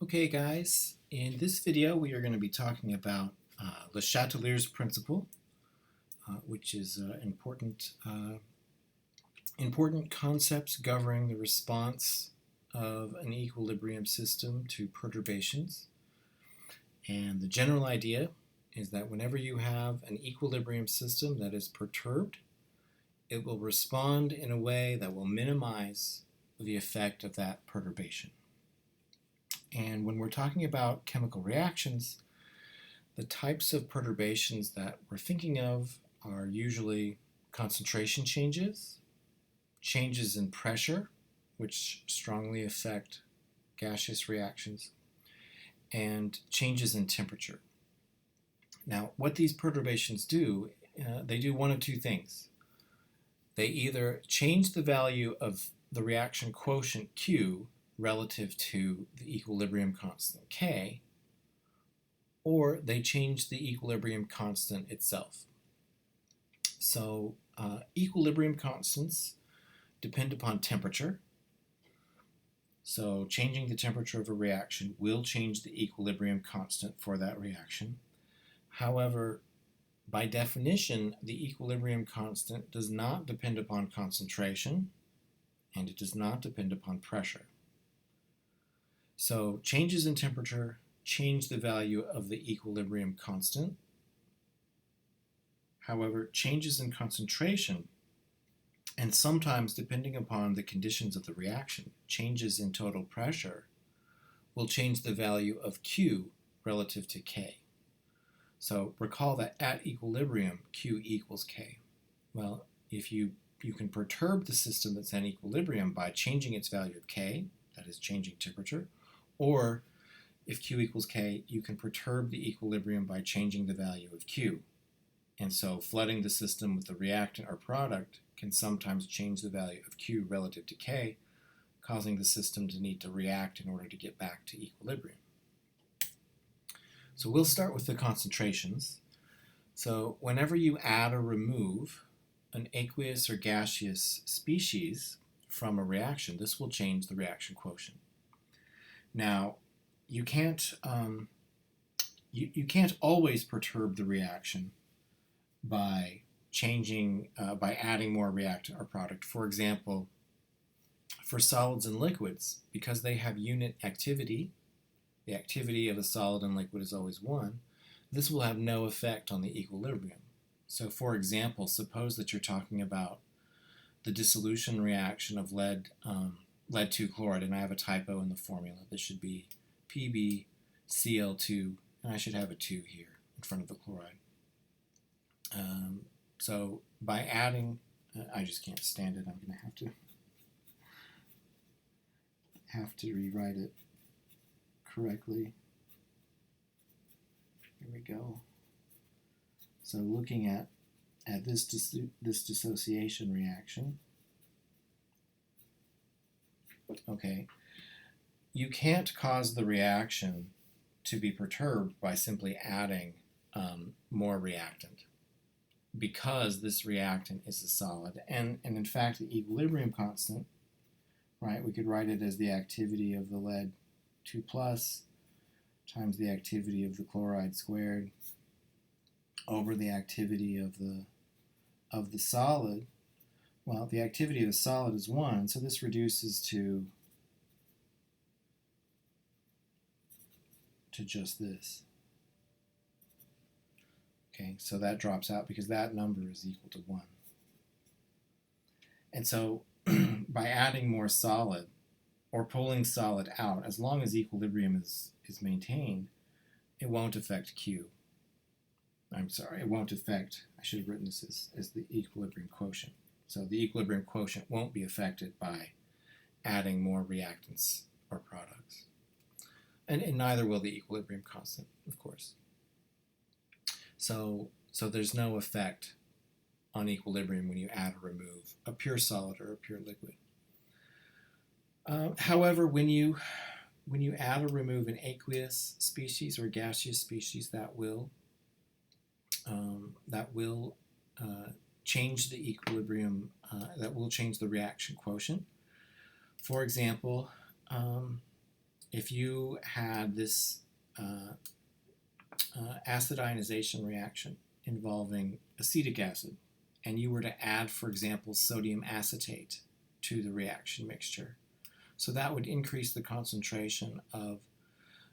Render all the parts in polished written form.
Okay guys, in this video we are going to be talking about Le Chatelier's principle, which is important concepts governing the response of an equilibrium system to perturbations. And the general idea is that whenever you have an equilibrium system that is perturbed, it will respond in a way that will minimize the effect of that perturbation. And when we're talking about chemical reactions, the types of perturbations that we're thinking of are usually concentration changes, changes in pressure, which strongly affect gaseous reactions, and changes in temperature. Now, what these perturbations do, they do one of two things. They either change the value of the reaction quotient Q relative to the equilibrium constant K, or they change the equilibrium constant itself. So equilibrium constants depend upon temperature. So changing the temperature of a reaction will change the equilibrium constant for that reaction. However, by definition, the equilibrium constant does not depend upon concentration, and it does not depend upon pressure. So changes in temperature change the value of the equilibrium constant. However, changes in concentration, and sometimes depending upon the conditions of the reaction, changes in total pressure, will change the value of Q relative to K. So recall that at equilibrium, Q equals K. Well, if you can perturb the system that's in equilibrium by changing its value of K, that is changing temperature, or if Q equals K, you can perturb the equilibrium by changing the value of Q. And so flooding the system with the reactant or product can sometimes change the value of Q relative to K, causing the system to need to react in order to get back to equilibrium. So we'll start with the concentrations. So whenever you add or remove an aqueous or gaseous species from a reaction, this will change the reaction quotient. Now, you can't always perturb the reaction by adding more reactant or product. For example, for solids and liquids, because they have unit activity, the activity of a solid and liquid is always 1, this will have no effect on the equilibrium. So for example, suppose that you're talking about the dissolution reaction of lead 2 chloride, and I have a typo in the formula. This should be PbCl2, and I should have a 2 here in front of the chloride. So by adding, I just can't stand it. I'm going to have to rewrite it correctly. Here we go. So looking at this dissociation reaction, okay, you can't cause the reaction to be perturbed by simply adding more reactant, because this reactant is a solid. And in fact, the equilibrium constant, right, we could write it as the activity of the lead 2 plus times the activity of the chloride squared over the activity of the solid. Well, the activity of the solid is 1, so this reduces to just this. Okay, so that drops out because that number is equal to 1. And so by adding more solid or pulling solid out, as long as equilibrium is maintained, it won't affect Q. I'm sorry, it won't affect, I should have written this as the equilibrium quotient. So the equilibrium quotient won't be affected by adding more reactants or products. And neither will the equilibrium constant, of course. So there's no effect on equilibrium when you add or remove a pure solid or a pure liquid. However, when you add or remove an aqueous species or gaseous species, that will change the equilibrium, that will change the reaction quotient. For example, if you had this acid ionization reaction involving acetic acid, and you were to add, for example, sodium acetate to the reaction mixture, so that would increase the concentration of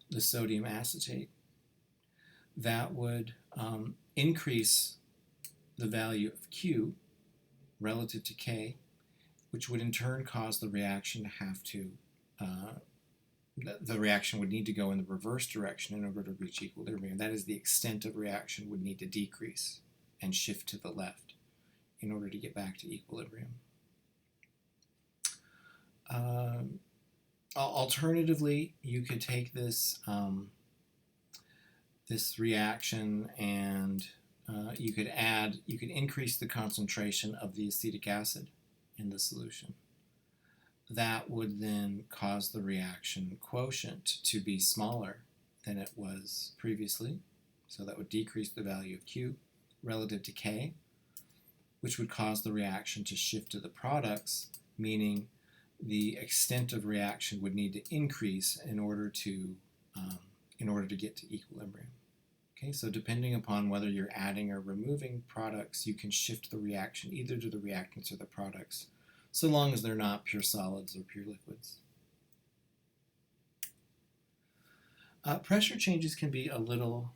the sodium acetate. That would increase the value of Q relative to K, which would in turn cause the reaction to have to, the reaction would need to go in the reverse direction in order to reach equilibrium. That is, the extent of reaction would need to decrease and shift to the left in order to get back to equilibrium. Alternatively, you could take this this reaction and you could increase the concentration of the acetic acid in the solution. That would then cause the reaction quotient to be smaller than it was previously. So that would decrease the value of Q relative to K, which would cause the reaction to shift to the products, meaning the extent of reaction would need to increase in order to get to equilibrium. Okay, so depending upon whether you're adding or removing products, you can shift the reaction either to the reactants or the products, so long as they're not pure solids or pure liquids. Pressure changes can be a little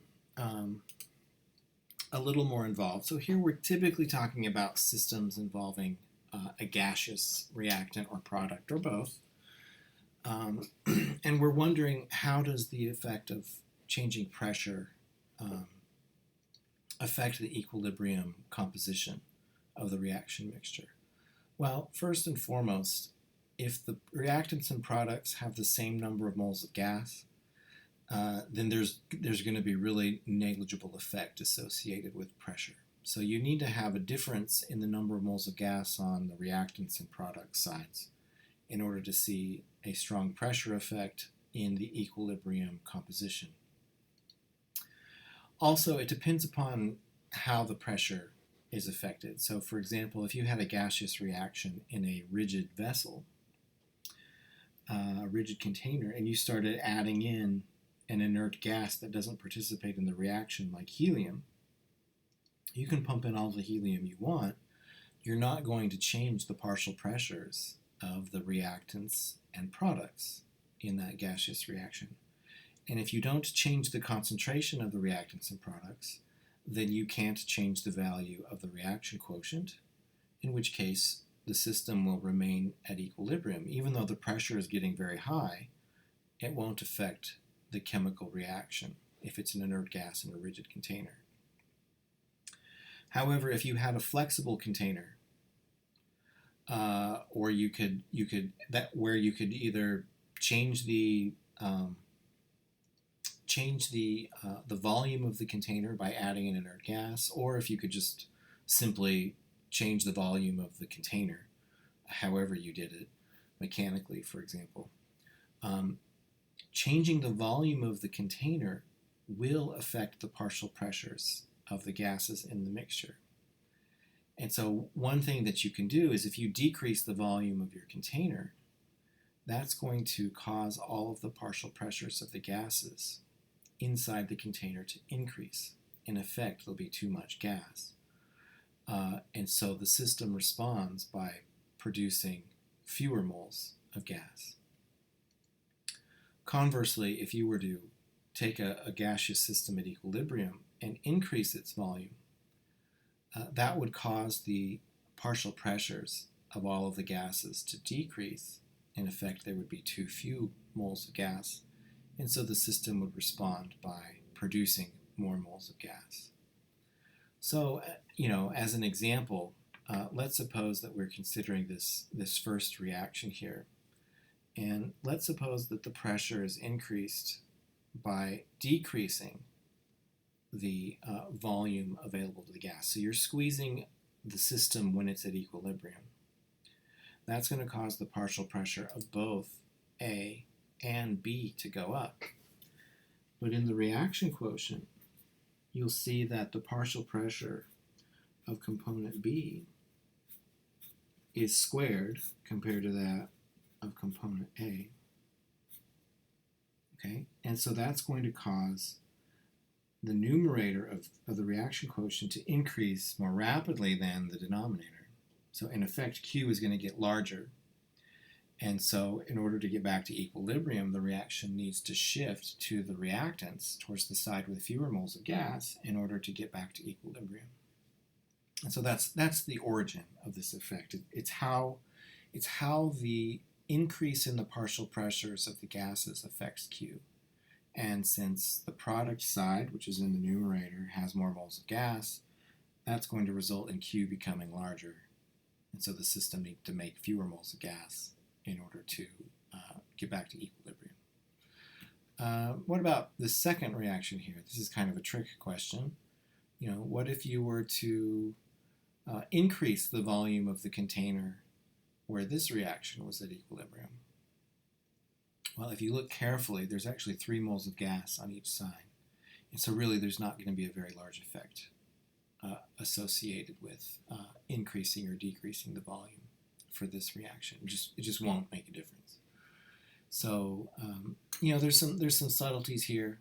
more involved. So here we're typically talking about systems involving a gaseous reactant or product or both. And we're wondering, how does the effect of changing pressure affect the equilibrium composition of the reaction mixture? Well, first and foremost, if the reactants and products have the same number of moles of gas, then there's going to be really negligible effect associated with pressure. So you need to have a difference in the number of moles of gas on the reactants and product sides in order to see a strong pressure effect in the equilibrium composition. Also, it depends upon how the pressure is affected. So, for example, if you had a gaseous reaction in a rigid vessel, a rigid container, and you started adding in an inert gas that doesn't participate in the reaction, like helium, you can pump in all the helium you want. You're not going to change the partial pressures of the reactants and products in that gaseous reaction. And if you don't change the concentration of the reactants and products, then you can't change the value of the reaction quotient, in which case the system will remain at equilibrium. Even though the pressure is getting very high, it won't affect the chemical reaction if it's an inert gas in a rigid container. However, if you had a flexible container, or where you could either change the volume of the container by adding an inert gas, or if you could just simply change the volume of the container, however you did it, mechanically, for example. Changing the volume of the container will affect the partial pressures of the gases in the mixture. And so one thing that you can do is, if you decrease the volume of your container, that's going to cause all of the partial pressures of the gases inside the container to increase. In effect, there'll be too much gas. And so the system responds by producing fewer moles of gas. Conversely, if you were to take a gaseous system at equilibrium and increase its volume, that would cause the partial pressures of all of the gases to decrease. In effect, there would be too few moles of gas, and so the system would respond by producing more moles of gas. So, as an example, let's suppose that we're considering this first reaction here, and let's suppose that the pressure is increased by decreasing the volume available to the gas. So you're squeezing the system when it's at equilibrium. That's going to cause the partial pressure of both A and B to go up. But in the reaction quotient, you'll see that the partial pressure of component B is squared compared to that of component A. Okay, and so that's going to cause the numerator of the reaction quotient to increase more rapidly than the denominator. So in effect, Q is going to get larger. And so in order to get back to equilibrium, the reaction needs to shift to the reactants towards the side with fewer moles of gas in order to get back to equilibrium. And so that's the origin of this effect. It's how the increase in the partial pressures of the gases affects Q. And since the product side, which is in the numerator, has more moles of gas, that's going to result in Q becoming larger. And so the system needs to make fewer moles of gas in order to get back to equilibrium. What about the second reaction here? This is kind of a trick question. What if you were to increase the volume of the container where this reaction was at equilibrium? Well, if you look carefully, there's actually 3 moles of gas on each side. And so really there's not going to be a very large effect associated with increasing or decreasing the volume for this reaction. It just won't make a difference. So there's some subtleties here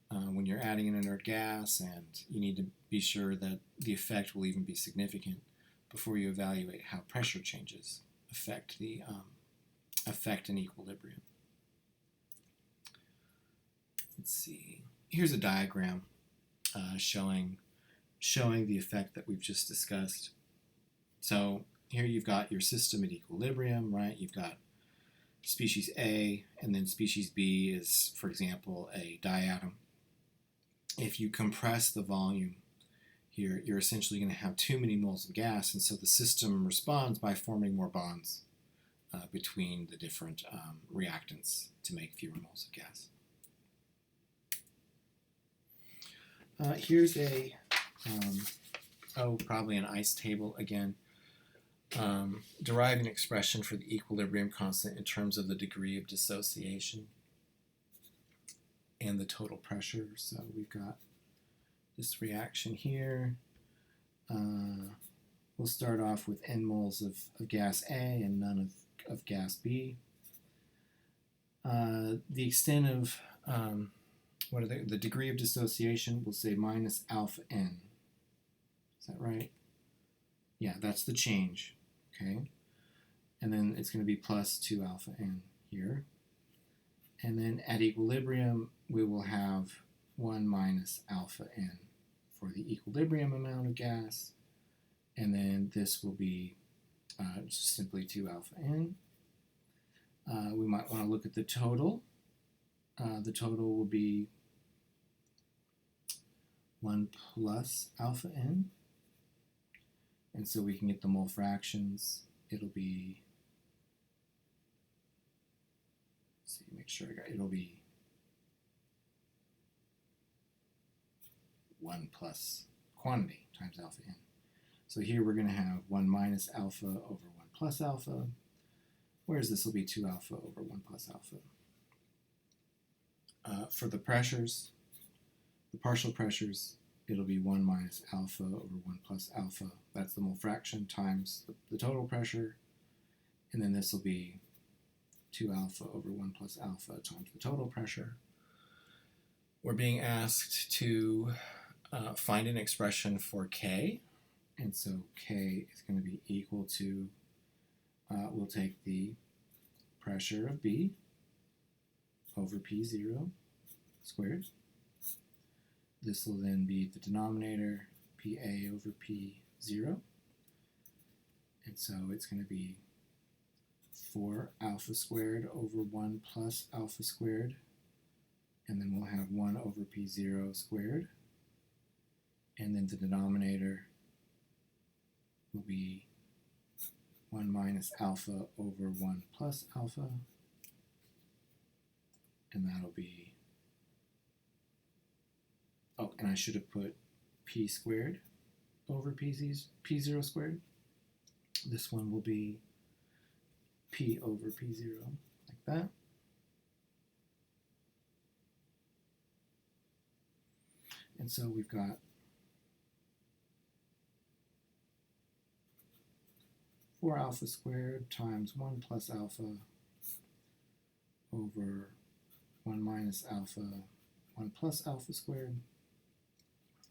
when you're adding an inert gas, and you need to be sure that the effect will even be significant before you evaluate how pressure changes affect an equilibrium. Let's see. Here's a diagram showing the effect that we've just discussed. So here you've got your system at equilibrium, right? You've got species A, and then species B is, for example, a diatom. If you compress the volume here, you're essentially going to have too many moles of gas, and so the system responds by forming more bonds between the different reactants to make fewer moles of gas. Here's probably an ice table again. Derive an expression for the equilibrium constant in terms of the degree of dissociation and the total pressure. So we've got this reaction here. We'll start off with n moles of gas A and none of gas B. The extent of the degree of dissociation, we'll say minus alpha n. Is that right? Yeah, that's the change. Okay. And then it's going to be plus 2 alpha n here. And then at equilibrium, we will have 1 minus alpha n for the equilibrium amount of gas. And then this will be just simply 2 alpha n. We might want to look at the total. The total will be 1 plus alpha n. And so we can get the mole fractions. It'll be, let's see, make sure I got, it'll be 1 plus quantity times alpha n. So here we're going to have 1 minus alpha over 1 plus alpha, whereas this will be 2 alpha over 1 plus alpha. For the pressures, the partial pressures, it'll be 1 minus alpha over 1 plus alpha. That's the mole fraction times the total pressure. And then this will be 2 alpha over 1 plus alpha times the total pressure. We're being asked to find an expression for K. And so K is going to be equal to, we'll take the pressure of B over P0 squared. This will then be the denominator, PA over P0. And so it's going to be 4 alpha squared over 1 plus alpha squared. And then we'll have 1 over P0 squared. And then the denominator will be 1 minus alpha over 1 plus alpha. And that'll be, oh, and I should have put P squared over P0 squared. This one will be P over P0, like that. And so we've got 4 alpha squared times 1 plus alpha over 1 minus alpha, 1 plus alpha squared,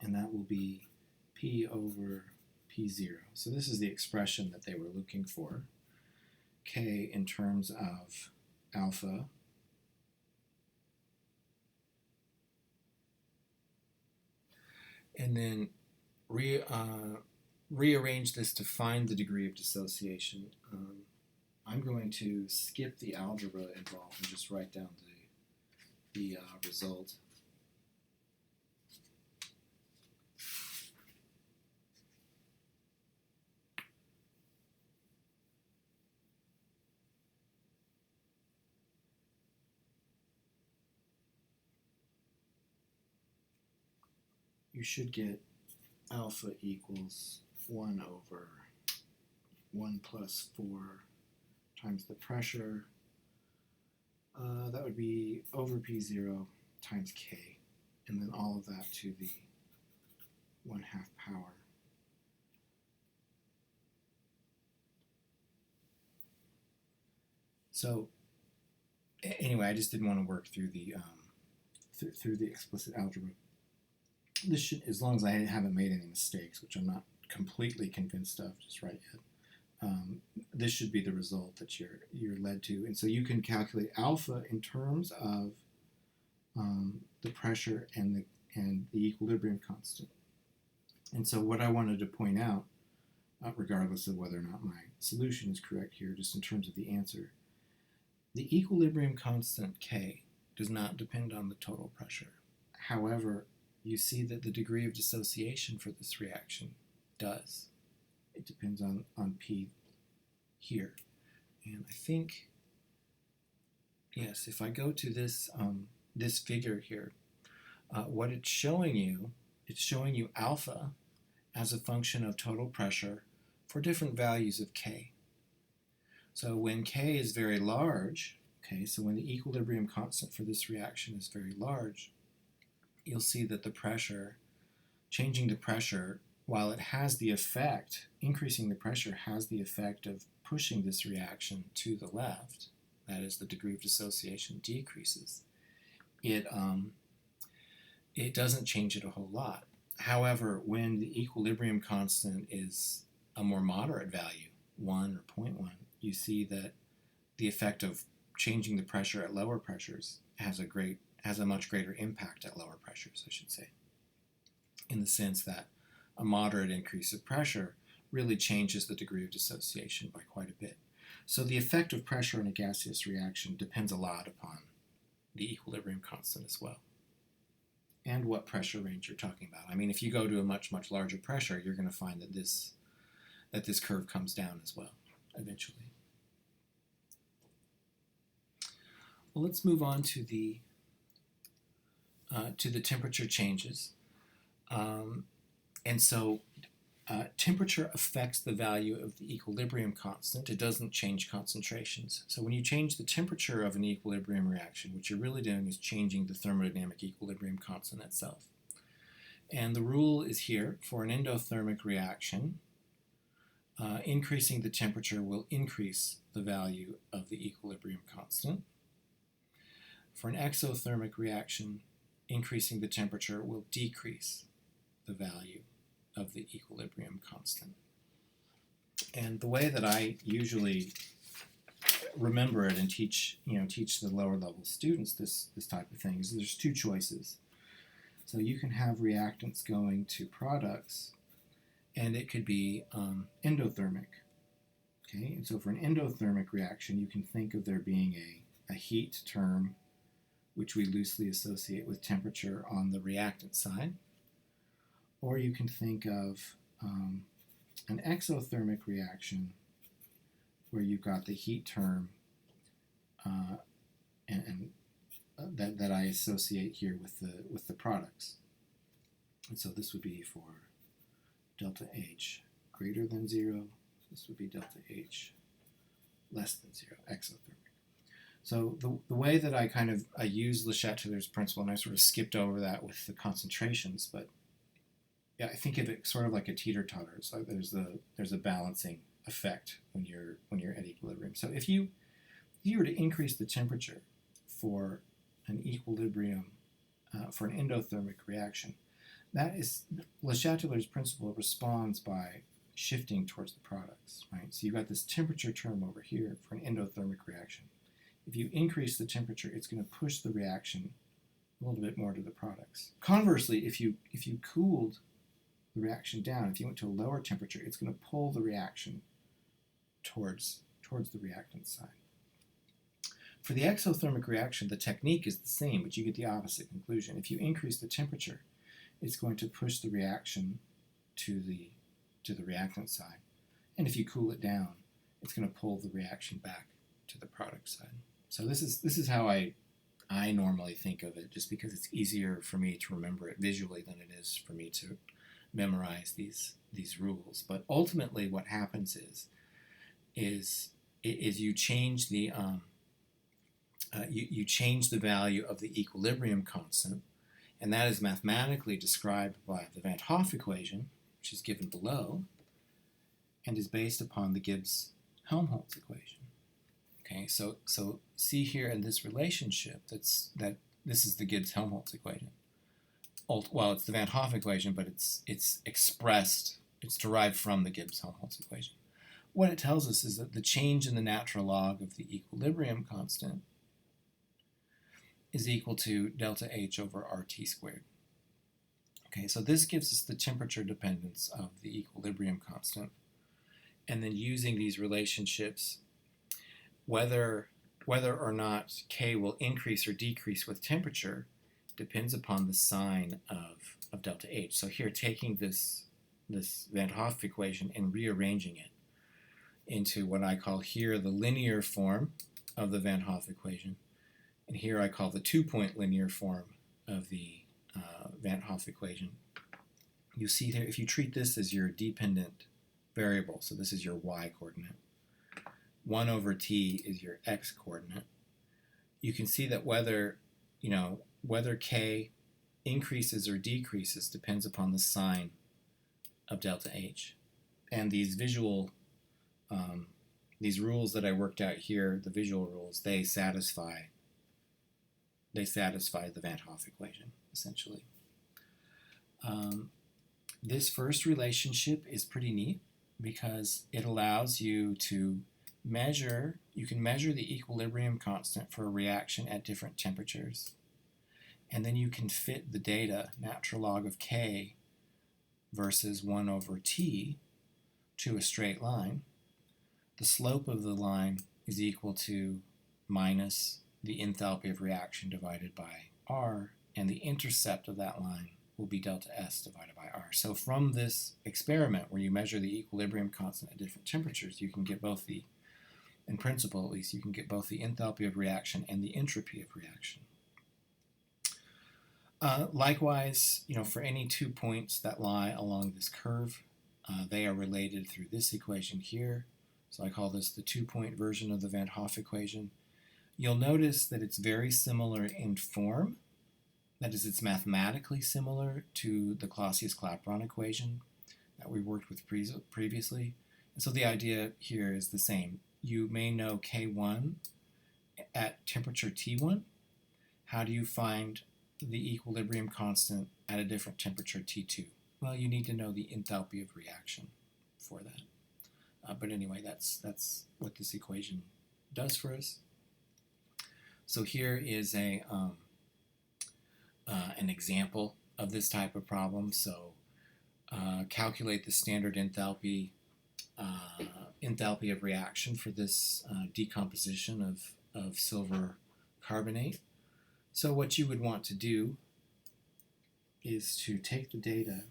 and that will be p over p0. So this is the expression that they were looking for. K in terms of alpha and then rearrange this to find the degree of dissociation. I'm going to skip the algebra involved and just write down the result. You should get alpha equals 1 over 1 plus 4 times the pressure. That would be over P0 times K, and then all of that to the 1/2 power. So anyway, I just didn't want to work through the through the explicit algebra. This should, as long as I haven't made any mistakes, which I'm not completely convinced of just right yet, this should be the result that you're led to. And so you can calculate alpha in terms of the pressure and the equilibrium constant. And so what I wanted to point out, regardless of whether or not my solution is correct here, just in terms of the answer, the equilibrium constant K does not depend on the total pressure. However, you see that the degree of dissociation for this reaction does. It depends on P here. And I think, yes, if I go to this, this figure here, what it's showing you alpha as a function of total pressure for different values of K. So when K is very large, okay, so when the equilibrium constant for this reaction is very large, you'll see that the pressure, changing the pressure, while it has the effect, increasing the pressure has the effect of pushing this reaction to the left, that is, the degree of dissociation decreases, it doesn't change it a whole lot. However, when the equilibrium constant is a more moderate value, 1 or 0.1, you see that the effect of changing the pressure at lower pressures has a much greater impact at lower pressures, I should say, in the sense that a moderate increase of pressure really changes the degree of dissociation by quite a bit. So the effect of pressure in a gaseous reaction depends a lot upon the equilibrium constant as well, and what pressure range you're talking about. I mean, if you go to a much, much larger pressure, you're going to find that this curve comes down as well, eventually. Well, let's move on to the temperature changes. And so temperature affects the value of the equilibrium constant. It doesn't change concentrations. So when you change the temperature of an equilibrium reaction, what you're really doing is changing the thermodynamic equilibrium constant itself. And the rule is here: for an endothermic reaction, increasing the temperature will increase the value of the equilibrium constant. For an exothermic reaction, increasing the temperature will decrease the value of the equilibrium constant. And the way that I usually remember it and teach the lower level students this type of thing is there's two choices. So you can have reactants going to products, and it could be endothermic. Okay, and so for an endothermic reaction, you can think of there being a heat term, which we loosely associate with temperature on the reactant side. Or you can think of an exothermic reaction where you've got the heat term that I associate here with the products. And so this would be for delta H greater than 0. This would be delta H less than 0, exothermic. So the way that I use Le Chatelier's principle, and I sort of skipped over that with the concentrations, but yeah, I think of it sort of like a teeter-totter. So there's a balancing effect when you're at equilibrium. So if you were to increase the temperature for an equilibrium for an endothermic reaction. That is, Le Chatelier's principle responds by shifting towards the products, right? So you've got this temperature term over here for an endothermic reaction. If you increase the temperature, it's going to push the reaction a little bit more to the products. Conversely, if you cooled the reaction down, if you went to a lower temperature, it's going to pull the reaction towards the reactant side. For the exothermic reaction, the technique is the same, but you get the opposite conclusion. If you increase the temperature, it's going to push the reaction to the reactant side. And if you cool it down, it's going to pull the reaction back to the product side. So this is how I normally think of it, just because it's easier for me to remember it visually than it is for me to memorize these rules. But ultimately, what happens is you change the you change the value of the equilibrium constant, and that is mathematically described by the Van Hoff equation, which is given below, and is based upon the Gibbs-Helmholtz equation. Okay, so see here in this relationship that this is the Gibbs-Helmholtz equation. Well, it's the Van Hoff equation, but it's expressed, it's derived from the Gibbs-Helmholtz equation. What it tells us is that the change in the natural log of the equilibrium constant is equal to delta H over RT squared. Okay, so this gives us the temperature dependence of the equilibrium constant. And then using these relationships, whether or not K will increase or decrease with temperature depends upon the sign of delta H. So here, taking this Van Hoff equation and rearranging it into what I call here the linear form of the Van Hoff equation, and here I call the two-point linear form of the Van Hoff equation. You see there, if you treat this as your dependent variable, so this is your y coordinate, 1 over t is your x coordinate, you can see that whether K increases or decreases depends upon the sign of delta H. And these these rules that I worked out here, the visual rules, they satisfy the Van Hoff equation, essentially. This first relationship is pretty neat because it allows you to measure the equilibrium constant for a reaction at different temperatures. And then you can fit the data, natural log of K versus 1 over T, to a straight line. The slope of the line is equal to minus the enthalpy of reaction divided by R, and the intercept of that line will be delta S divided by R. So from this experiment where you measure the equilibrium constant at different temperatures, you can get both in principle at least, you can get both the enthalpy of reaction and the entropy of reaction. Likewise, for any 2 points that lie along this curve, they are related through this equation here. So I call this the 2-point version of the Van Hoff equation. You'll notice that it's very similar in form. That is, it's mathematically similar to the Clausius-Clapeyron equation that we worked with previously. And so the idea here is the same. You may know K1 at temperature T1. How do you find the equilibrium constant at a different temperature T2? Well, you need to know the enthalpy of reaction for that. But anyway, that's what this equation does for us. So here is an example of this type of problem. So calculate the standard enthalpy of reaction for this decomposition of silver carbonate. So what you would want to do is to take the data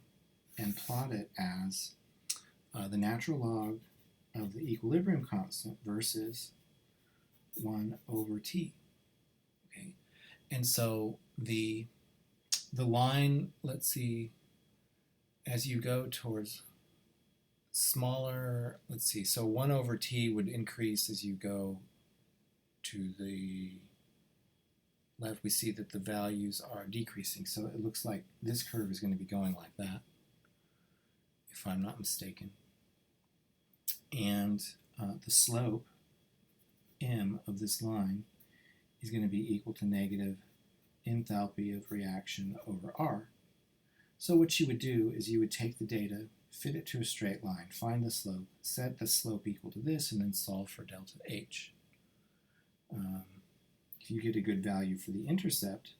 and plot it as the natural log of the equilibrium constant versus 1 over t. Okay, and so the line, let's see, as you go towards smaller, let's see, so 1 over t would increase as you go to the left. We see that the values are decreasing, so it looks like this curve is going to be going like that, if I'm not mistaken. And the slope, m, of this line is going to be equal to negative enthalpy of reaction over R. So what you would do is you would take the data, fit it to a straight line, find the slope, set the slope equal to this, and then solve for delta H. If you get a good value for the intercept,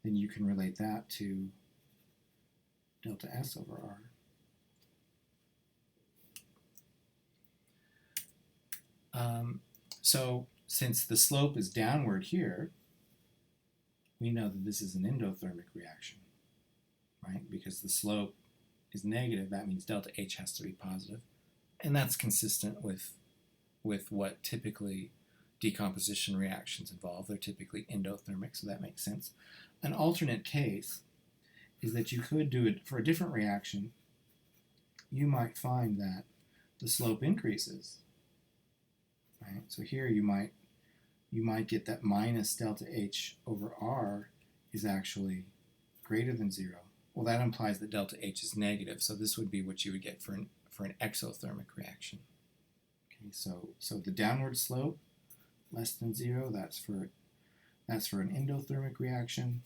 then you can relate that to delta S over R. So since the slope is downward here, we know that this is an endothermic reaction, right? Because the slope is negative, that means delta H has to be positive. And that's consistent with what typically decomposition reactions involve. They're typically endothermic, so that makes sense. An alternate case is that you could do it for a different reaction. You might find that the slope increases, right? So here you might get that minus delta H over R is actually greater than 0. Well, that implies that delta H is negative, so this would be what you would get for an exothermic reaction. Okay, so the downward slope less than 0, that's for an endothermic reaction.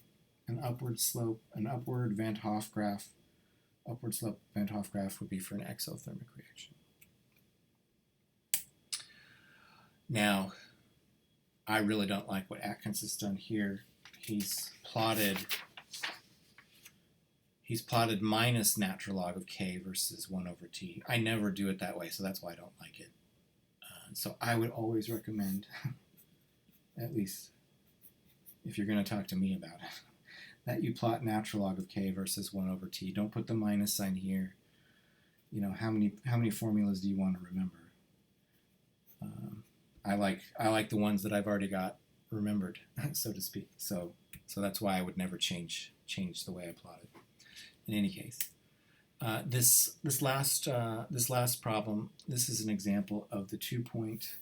An upward slope, an upward Van Hoff graph, upward slope Van Hoff graph would be for an exothermic reaction. Now, I really don't like what Atkins has done here. He's plotted minus natural log of k versus 1 over t. I never do it that way, so that's why I don't like it. So I would always recommend, at least if you're going to talk to me about it, that you plot natural log of k versus 1 over t. Don't put the minus sign here. You know, how many formulas do you want to remember? I like the ones that I've already got remembered, so to speak. So that's why I would never change the way I plot it. In any case, this last problem, this is an example of the 2-point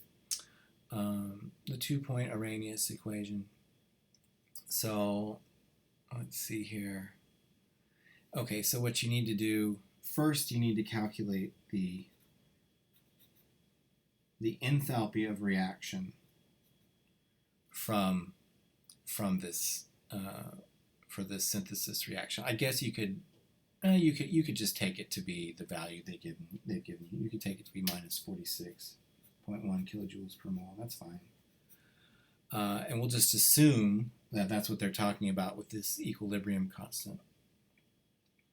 Arrhenius equation. So let's see here. Okay, so what you need to do first, you need to calculate the enthalpy of reaction from this for this synthesis reaction. I guess you could just take it to be the value they've given you. You could take it to be minus 46.1 kilojoules per mole. That's fine. And we'll just assume that that's what they're talking about with this equilibrium constant.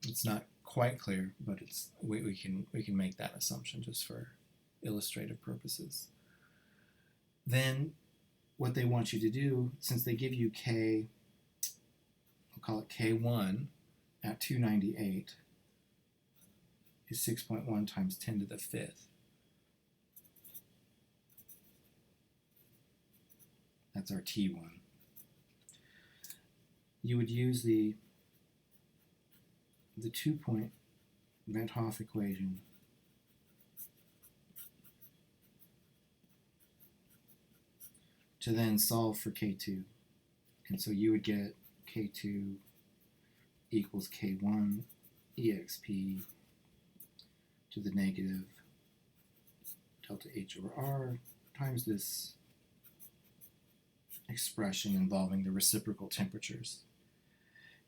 It's not quite clear, but we can make that assumption just for illustrative purposes. Then what they want you to do, since they give you K, we'll call it K1 at 298, is 6.1 times 10 to the 5th. That's our T1. You would use the 2-point Van Hoff equation to then solve for K2. And so you would get K2 equals K1 exp to the negative delta H over R times this expression involving the reciprocal temperatures.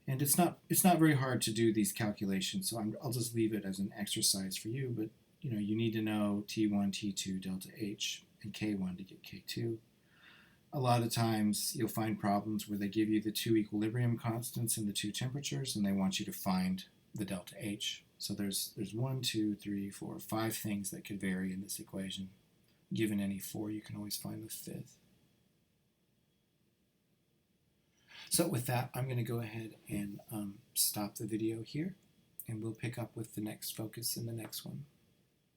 And it's not very hard to do these calculations, so I'll just leave it as an exercise for you, but you need to know T1, T2, delta H, and K1 to get K2. A lot of times you'll find problems where they give you the 2 equilibrium constants and the 2 temperatures, and they want you to find the delta H. So there's 1, 2, 3, 4, 5 things that could vary in this equation. Given any 4, you can always find the 5th. So with that, I'm going to go ahead and stop the video here, and we'll pick up with the next focus in the next one.